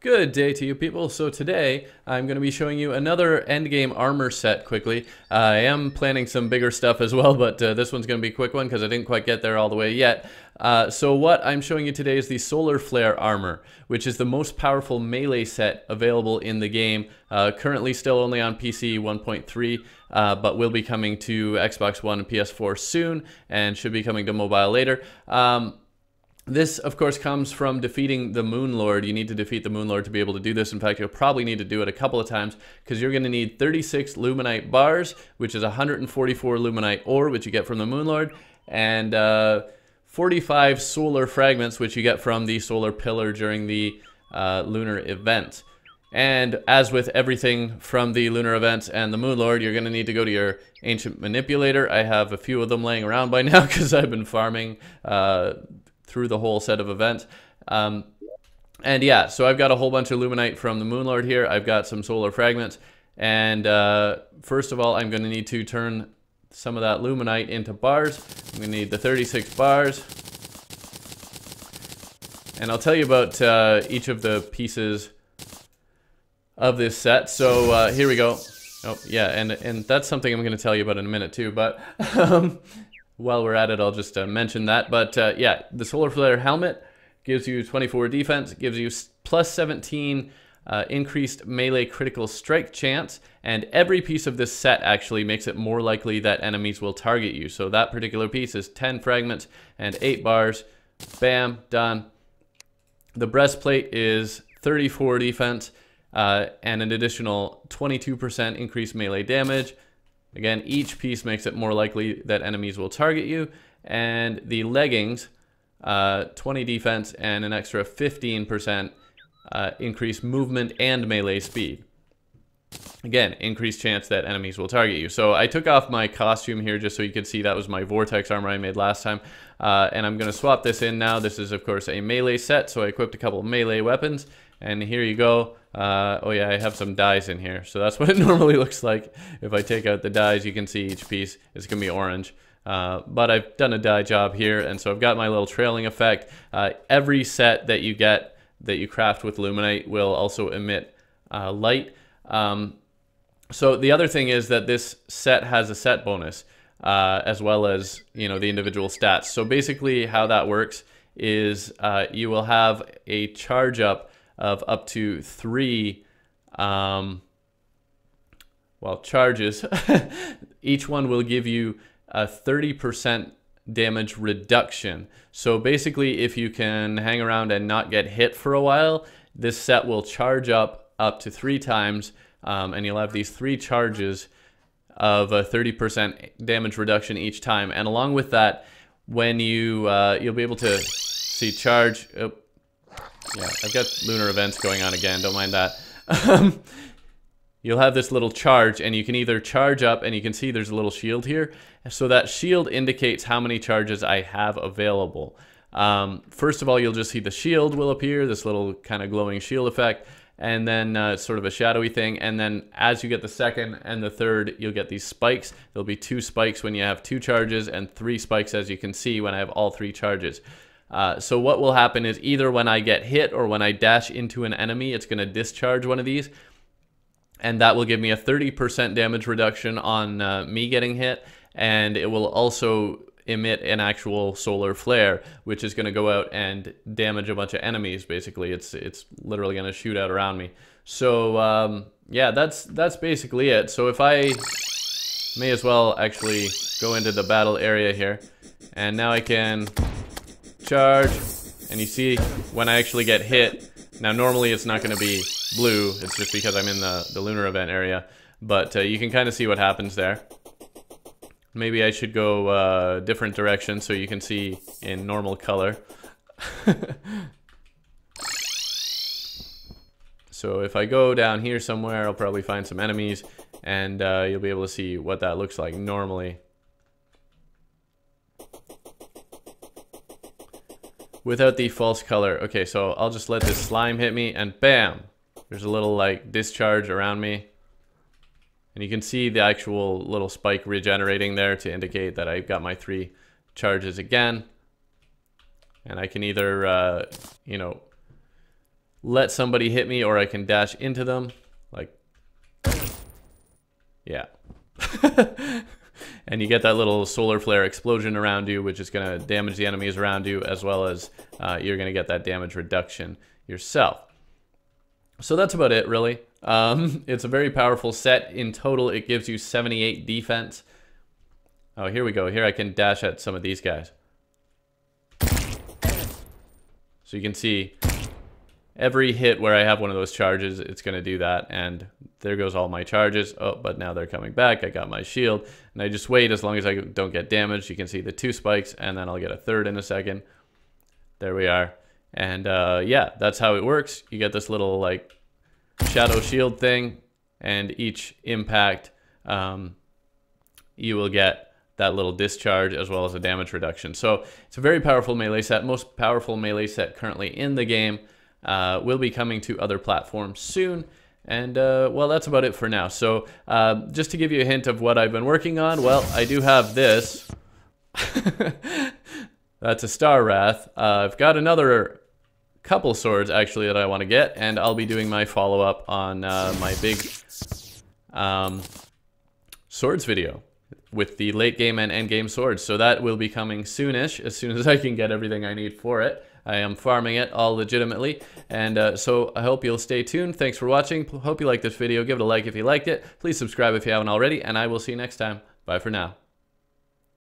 Good day to you people. So today I'm going to be showing you another endgame armor set quickly. I am planning some bigger stuff as well, but this one's going to be a quick one because I didn't quite get there all the way yet. So what I'm showing you today is the Solar Flare Armor, which is the most powerful melee set available in the game. Currently still only on PC 1.3, but will be coming to Xbox One and PS4 soon, and should be coming to mobile later. This, of course, comes from defeating the Moon Lord. You need to defeat the Moon Lord to be able to do this. In fact, you'll probably need to do it a couple of times because you're going to need 36 Luminite bars, which is 144 Luminite ore, which you get from the Moon Lord, and 45 solar fragments, which you get from the solar pillar during the lunar event. And as with everything from the lunar events and the Moon Lord, you're going to need to go to your ancient manipulator. I have a few of them laying around by now because I've been farming through the whole set of events. And yeah, so I've got a whole bunch of Luminite from the Moon Lord here. I've got some solar fragments. And first of all, I'm going to need to turn some of that Luminite into bars. I'm going to need the 36 bars. And I'll tell you about each of the pieces of this set. So here we go. Oh, yeah, and that's something I'm going to tell you about in a minute too. But while we're at it, I'll just mention that. But yeah, the Solar Flare helmet gives you 24 defense, gives you plus 17 increased melee critical strike chance, and every piece of this set actually makes it more likely that enemies will target you. So that particular piece is 10 fragments and 8 bars. Bam, done. The breastplate is 34 defense and an additional 22% increased melee damage. Again, each piece makes it more likely that enemies will target you. And the leggings, 20 defense and an extra 15% increased movement and melee speed. Again, increased chance that enemies will target you. So I took off my costume here just so you could see that was my vortex armor I made last time. And I'm going to swap this in now. This is, of course, a melee set, so I equipped a couple of melee weapons. And here you go. Oh yeah, I have some dyes in here. So that's what it normally looks like. If I take out the dyes, you can see each piece. It's going to be orange. But I've done a dye job here, and so I've got my little trailing effect. Every set that you get, that you craft with Luminite, will also emit light. So the other thing is that this set has a set bonus, as well as, you know, the individual stats. So basically how that works is you will have a charge up of up to 3 charges. Each one will give you a 30% damage reduction. So basically, if you can hang around and not get hit for a while, this set will charge up to 3 times, and you'll have these 3 charges of a 30% damage reduction each time. And along with that, when you you'll be able to see charge. Oh, yeah, I've got lunar events going on again, don't mind that. You'll have this little charge, and you can either charge up, and you can see there's a little shield here. So that shield indicates how many charges I have available. First of all, you'll just see the shield will appear, this little kind of glowing shield effect, and then sort of a shadowy thing. And then as you get the second and the third, you'll get these spikes. There'll be 2 spikes when you have 2 charges, and 3 spikes, as you can see, when I have all 3 charges. So what will happen is either when I get hit or when I dash into an enemy, it's going to discharge one of these. And that will give me a 30% damage reduction on me getting hit. And it will also emit an actual solar flare, which is going to go out and damage a bunch of enemies, basically. It's literally going to shoot out around me. So, yeah, that's basically it. So if I may as well actually go into the battle area here. And now I can charge, and you see when I actually get hit, now normally it's not going to be blue, it's just because I'm in the lunar event area, but you can kind of see what happens there. Maybe I should go different direction so you can see in normal color. So if I go down here somewhere, I'll probably find some enemies, and you'll be able to see what that looks like normally. Without the false color. Okay, so I'll just let this slime hit me, and bam! There's a little, like, discharge around me. And you can see the actual little spike regenerating there to indicate that I've got my 3 charges again. And I can either, you know, let somebody hit me, or I can dash into them. Like, yeah. And you get that little solar flare explosion around you, which is going to damage the enemies around you, as well as you're going to get that damage reduction yourself. So that's about it, really. It's a very powerful set. In total, it gives you 78 defense. Oh, here we go. Here I can dash at some of these guys. So you can see every hit where I have one of those charges, it's going to do that. And there goes all my charges. Oh, but now they're coming back. I got my shield. And I just wait as long as I don't get damaged. You can see the 2 spikes, and then I'll get a third in a second. There we are. And yeah, that's how it works. You get this little like shadow shield thing, and each impact you will get that little discharge as well as a damage reduction. So it's a very powerful melee set, most powerful melee set currently in the game. Will be coming to other platforms soon. And well, that's about it for now. So just to give you a hint of what I've been working on, well, I do have this. That's a Star Wrath. I've got another couple swords actually that I want to get, and I'll be doing my follow-up on my big swords video with the late game and end game swords. So that will be coming soonish, as soon as I can get everything I need for it. I am farming it all legitimately, and so I hope you'll stay tuned. Thanks for watching. Hope you liked this video. Give it a like if you liked it. Please subscribe if you haven't already, and I will see you next time. Bye for now.